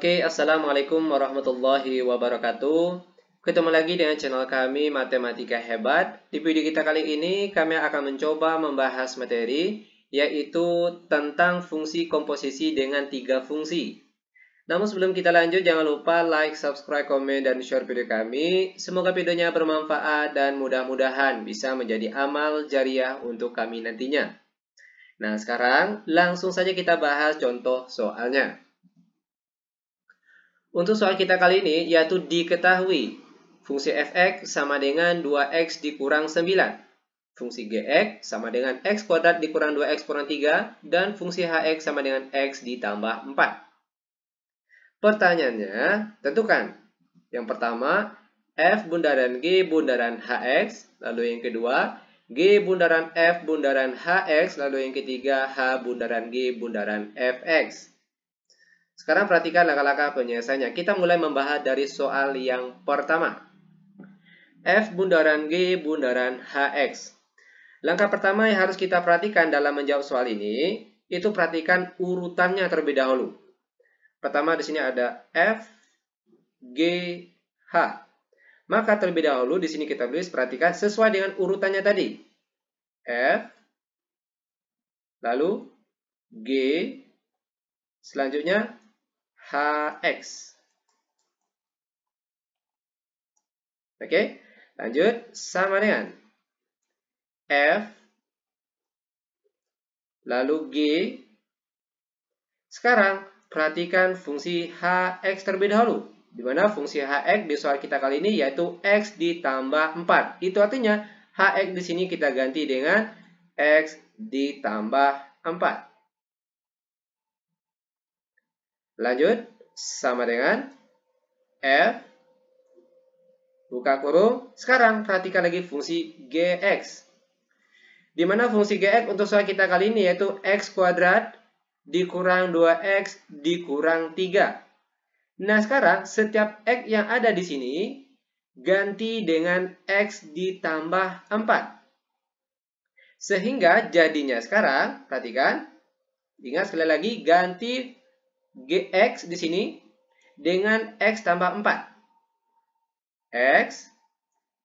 Oke, Assalamualaikum warahmatullahi wabarakatuh. Ketemu lagi dengan channel kami Matematika Hebat. Di video kita kali ini, kami akan mencoba membahas materi, yaitu tentang fungsi komposisi dengan 3 fungsi. Namun sebelum kita lanjut, jangan lupa like, subscribe, komen, dan share video kami. Semoga videonya bermanfaat dan mudah-mudahan bisa menjadi amal jariah untuk kami nantinya. Nah, sekarang langsung saja kita bahas contoh soalnya. Untuk soal kita kali ini, yaitu diketahui fungsi f(x) sama dengan 2x dikurang 9. Fungsi gx sama dengan x kuadrat dikurang 2x kurang 3. Dan fungsi hx sama dengan x ditambah 4. Pertanyaannya, tentukan. Yang pertama, f bundaran g bundaran hx. Lalu yang kedua, g bundaran f bundaran hx. Lalu yang ketiga, h bundaran g bundaran fx. Sekarang perhatikan langkah-langkah penyelesaiannya. Kita mulai membahas dari soal yang pertama. F bundaran G bundaran HX. Langkah pertama yang harus kita perhatikan dalam menjawab soal ini, itu perhatikan urutannya terlebih dahulu. Pertama di sini ada F, G, H. Maka terlebih dahulu di sini kita tulis, perhatikan sesuai dengan urutannya tadi. F, lalu G, selanjutnya HX. Oke, lanjut sama dengan F, lalu G. Sekarang perhatikan fungsi HX terlebih dahulu. Di mana fungsi HX di soal kita kali ini yaitu X ditambah 4. Itu artinya HX di sini kita ganti dengan X ditambah 4. Lanjut, sama dengan F, buka kurung. Sekarang perhatikan lagi fungsi Gx. Di mana fungsi Gx untuk soal kita kali ini yaitu X kuadrat dikurang 2X dikurang 3. Nah, sekarang setiap X yang ada di sini ganti dengan X ditambah 4. Sehingga jadinya sekarang, perhatikan, ingat sekali lagi, ganti Gx di sini dengan X tambah 4. X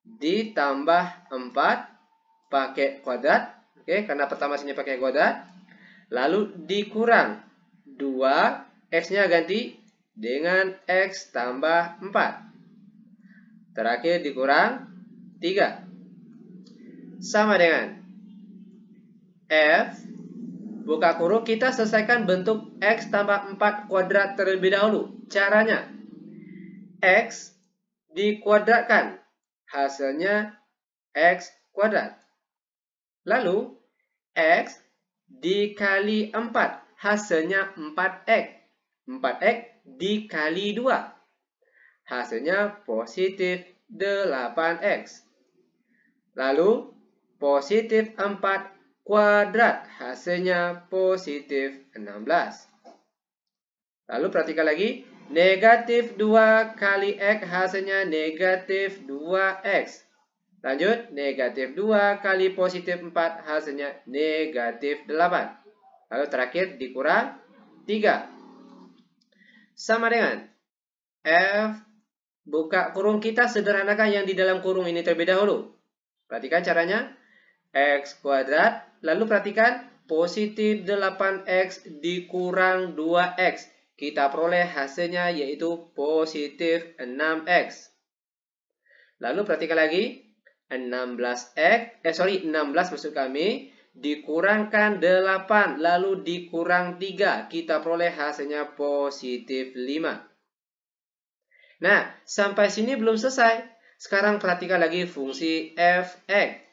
ditambah 4 pakai kuadrat. Oke, karena pertama sini pakai kuadrat. Lalu dikurang 2, X-nya ganti dengan X tambah 4. Terakhir dikurang 3. Sama dengan F, buka kurung, kita selesaikan bentuk X tambah 4 kuadrat terlebih dahulu. Caranya, X dikuadratkan, hasilnya X kuadrat. Lalu, X dikali 4, hasilnya 4X. 4X dikali 2, hasilnya positif 8X. Lalu, positif 4 kuadrat, hasilnya positif 16. Lalu perhatikan lagi, negatif 2 kali X, hasilnya negatif 2X. Lanjut, negatif 2 kali positif 4, hasilnya negatif 8. Lalu terakhir dikurang 3. Sama dengan F, buka kurung, kita sederhanakan yang di dalam kurung ini terlebih dahulu. Perhatikan caranya, X kuadrat, lalu perhatikan positif 8X dikurang 2X. Kita peroleh hasilnya yaitu positif 6X. Lalu perhatikan lagi, 16 maksud kami, dikurangkan 8, lalu dikurang 3. Kita peroleh hasilnya positif 5. Nah, sampai sini belum selesai. Sekarang perhatikan lagi fungsi fx.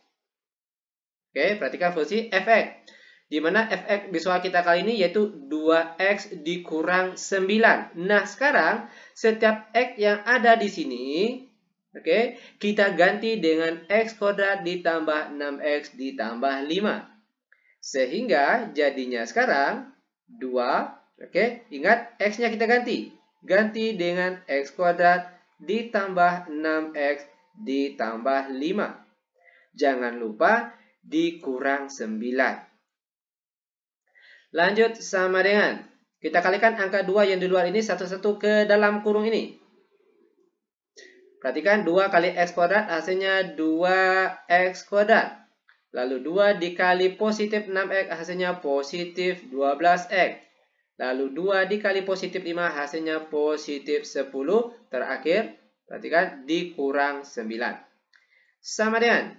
Oke, perhatikan fungsi fx. Di mana fx di soal kita kali ini yaitu 2x dikurang 9. Nah, sekarang setiap x yang ada di sini, oke, kita ganti dengan x kuadrat ditambah 6x ditambah 5. Sehingga jadinya sekarang 2, oke, ingat x-nya kita ganti. Ganti dengan x kuadrat ditambah 6x ditambah 5. Jangan lupa dikurang 9. Lanjut sama dengan, Kita kalikan angka 2 yang di luar ini satu-satu ke dalam kurung ini. Perhatikan 2 kali X kuadrat hasilnya 2X kuadrat. Lalu 2 dikali positif 6X hasilnya positif 12X. Lalu 2 dikali positif 5 hasilnya positif 10. Terakhir, perhatikan dikurang 9. Sama dengan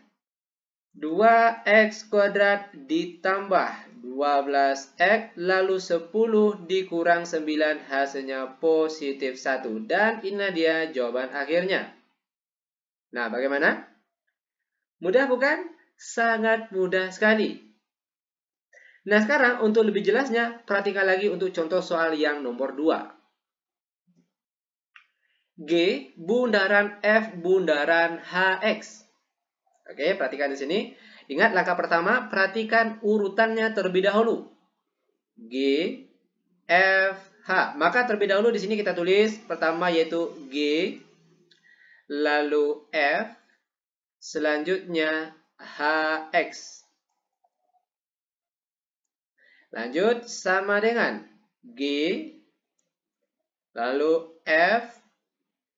2X kuadrat ditambah 12X lalu 10 dikurang 9 hasilnya positif 1. Dan ini dia jawaban akhirnya. Nah, bagaimana? Mudah bukan? Sangat mudah sekali. Nah, sekarang untuk lebih jelasnya, perhatikan lagi untuk contoh soal yang nomor 2. G bundaran F bundaran HX. Oke, perhatikan di sini. Ingat langkah pertama, perhatikan urutannya terlebih dahulu. G, F, H. Maka terlebih dahulu di sini kita tulis pertama yaitu G, lalu F, selanjutnya HX. Lanjut sama dengan G, lalu F.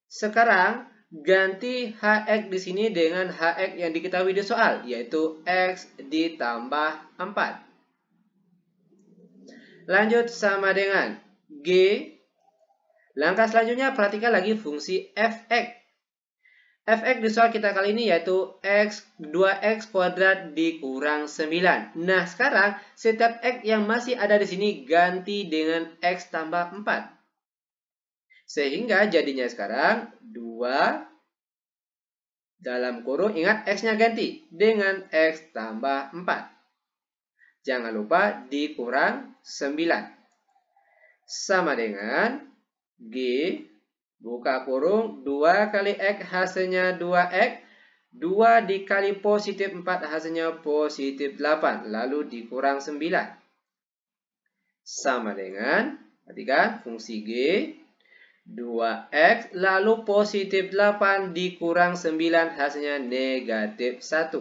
Sekarang ganti HX di sini dengan HX yang diketahui di soal, yaitu X ditambah 4. Lanjut sama dengan G. Langkah selanjutnya perhatikan lagi fungsi Fx. Fx di soal kita kali ini yaitu X 2X kuadrat dikurang 9. Nah, sekarang setiap X yang masih ada di sini ganti dengan X tambah 4. Sehingga jadinya sekarang 2 dalam kurung, ingat X-nya ganti dengan X tambah 4. Jangan lupa dikurang 9. Sama dengan G, buka kurung, 2 kali X hasilnya 2X. 2 dikali positif 4 hasilnya positif 8. Lalu dikurang 9. Sama dengan, perhatikan fungsi G. 2X lalu positif 8 dikurang 9 hasilnya negatif 1.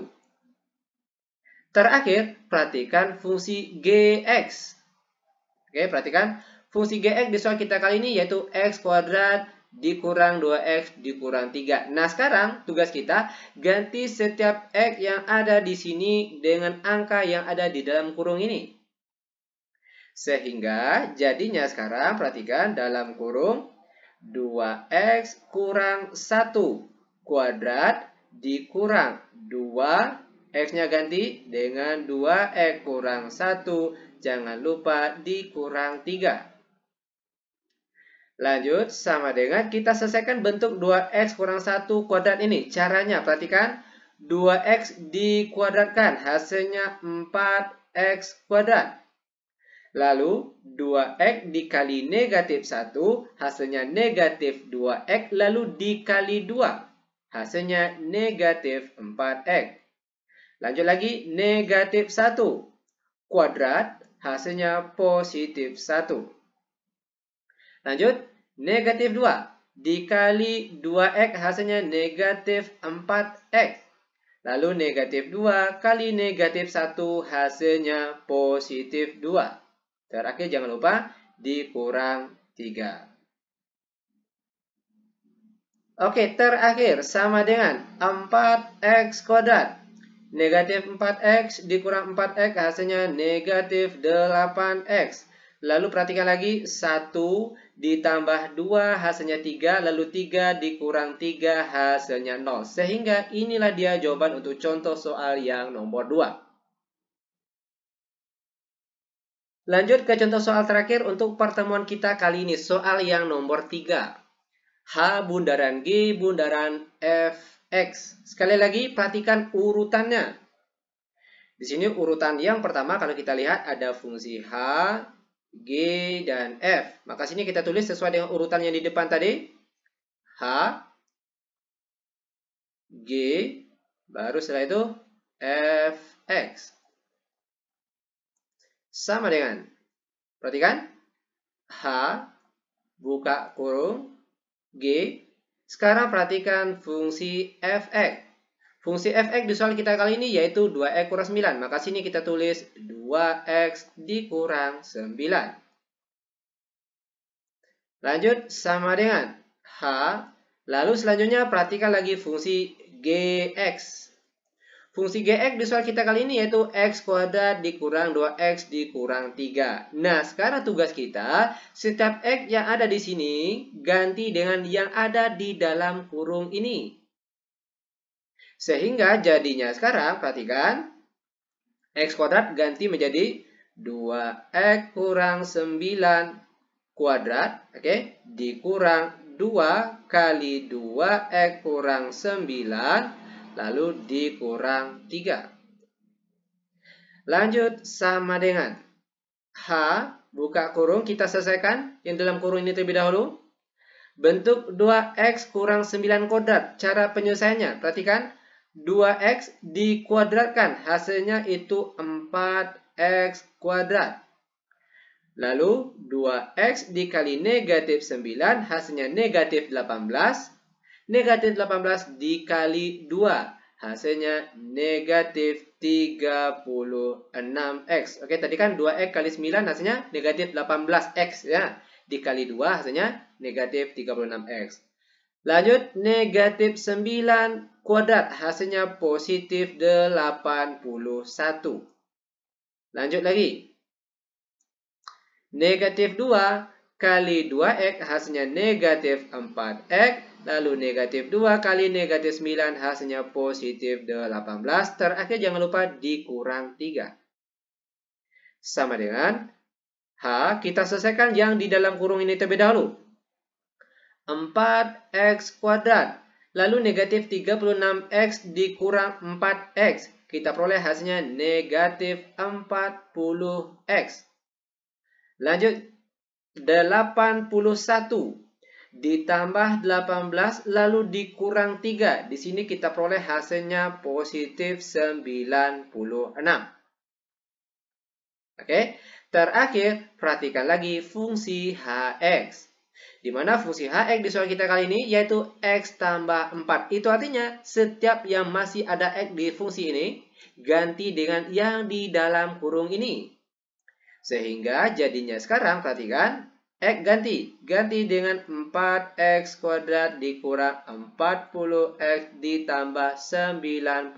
Terakhir, perhatikan fungsi Gx. Oke, perhatikan fungsi Gx di soal kita kali ini yaitu X kuadrat dikurang 2X dikurang 3. Nah, sekarang tugas kita ganti setiap X yang ada di sini dengan angka yang ada di dalam kurung ini. Sehingga jadinya sekarang perhatikan dalam kurung 2X kurang 1 kuadrat dikurang 2. X-nya ganti dengan 2X kurang 1. Jangan lupa dikurang 3. Lanjut sama dengan kita selesaikan bentuk 2X kurang 1 kuadrat ini. Caranya perhatikan 2X dikuadratkan hasilnya 4X kuadrat. Lalu 2X dikali negatif 1 hasilnya negatif 2X lalu dikali 2 hasilnya negatif 4X. Lanjut lagi negatif 1 kuadrat hasilnya positif 1. Lanjut negatif 2 dikali 2X hasilnya negatif 4X. Lalu negatif 2 kali negatif 1 hasilnya positif 2. Terakhir jangan lupa dikurang 3. Oke, terakhir sama dengan 4X kuadrat. Negatif 4X dikurang 4X hasilnya negatif 8X. Lalu perhatikan lagi 1 ditambah 2 hasilnya 3. Lalu 3 dikurang 3 hasilnya 0. Sehingga inilah dia jawaban untuk contoh soal yang nomor 2. Lanjut ke contoh soal terakhir untuk pertemuan kita kali ini. Soal yang nomor 3. H bundaran G bundaran Fx. Sekali lagi perhatikan urutannya. Di sini urutan yang pertama kalau kita lihat ada fungsi H, G, dan F. Maka sini kita tulis sesuai dengan urutan yang di depan tadi. H, G, baru setelah itu Fx. Sama dengan, perhatikan, H, buka kurung, G. Sekarang perhatikan fungsi Fx. Fungsi Fx di soal kita kali ini yaitu 2x kurang 9. Maka sini kita tulis 2x dikurang 9. Lanjut sama dengan H. Lalu selanjutnya perhatikan lagi fungsi Gx. Fungsi Gx di soal kita kali ini yaitu X kuadrat dikurang 2X dikurang 3. Nah, sekarang tugas kita, setiap X yang ada di sini ganti dengan yang ada di dalam kurung ini. Sehingga jadinya sekarang, perhatikan, X kuadrat ganti menjadi 2X kurang 9 kuadrat, oke, dikurang 2 kali 2X kurang 9, lalu dikurang 3. Lanjut sama dengan H, buka kurung, kita selesaikan yang dalam kurung ini terlebih dahulu. Bentuk 2X kurang 9 kuadrat, cara penyelesaiannya, perhatikan, 2X dikuadratkan, hasilnya itu 4X kuadrat. Lalu 2X dikali negatif 9, hasilnya negatif 18. Negatif 18 dikali 2, hasilnya negatif 36X. Oke, tadi kan 2X kali 9 hasilnya negatif 18X ya. Dikali 2 hasilnya negatif 36X. Lanjut, negatif 9 kuadrat hasilnya positif 81. Lanjut lagi. Negatif 2 kali 2X hasilnya negatif 4X. Lalu negatif 2 kali negatif 9 hasilnya positif 18. Terakhir jangan lupa dikurang 3. Sama dengan H, kita selesaikan yang di dalam kurung ini terlebih dahulu. 4X kuadrat. Lalu negatif 36X dikurang 4X. Kita peroleh hasilnya negatif 40X. Lanjut, 81 ditambah 18 lalu dikurang 3. Di sini kita peroleh hasilnya positif 96. Oke, terakhir perhatikan lagi fungsi Hx. Di mana fungsi Hx di soal kita kali ini yaitu X tambah 4. Itu artinya setiap yang masih ada X di fungsi ini ganti dengan yang di dalam kurung ini. Sehingga jadinya sekarang perhatikan X ganti dengan 4X kuadrat dikurang 40X ditambah 96.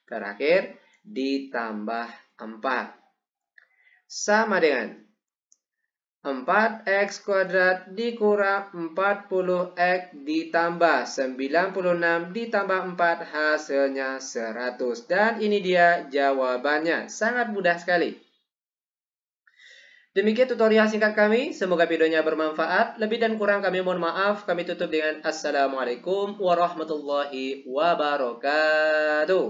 Terakhir ditambah 4. Sama dengan 4X kuadrat dikurang 40X ditambah 96 ditambah 4 hasilnya 100. Dan ini dia jawabannya. Sangat mudah sekali. Demikian tutorial singkat kami, semoga videonya bermanfaat. Lebih dan kurang kami mohon maaf. Kami tutup dengan Assalamualaikum warahmatullahi wabarakatuh.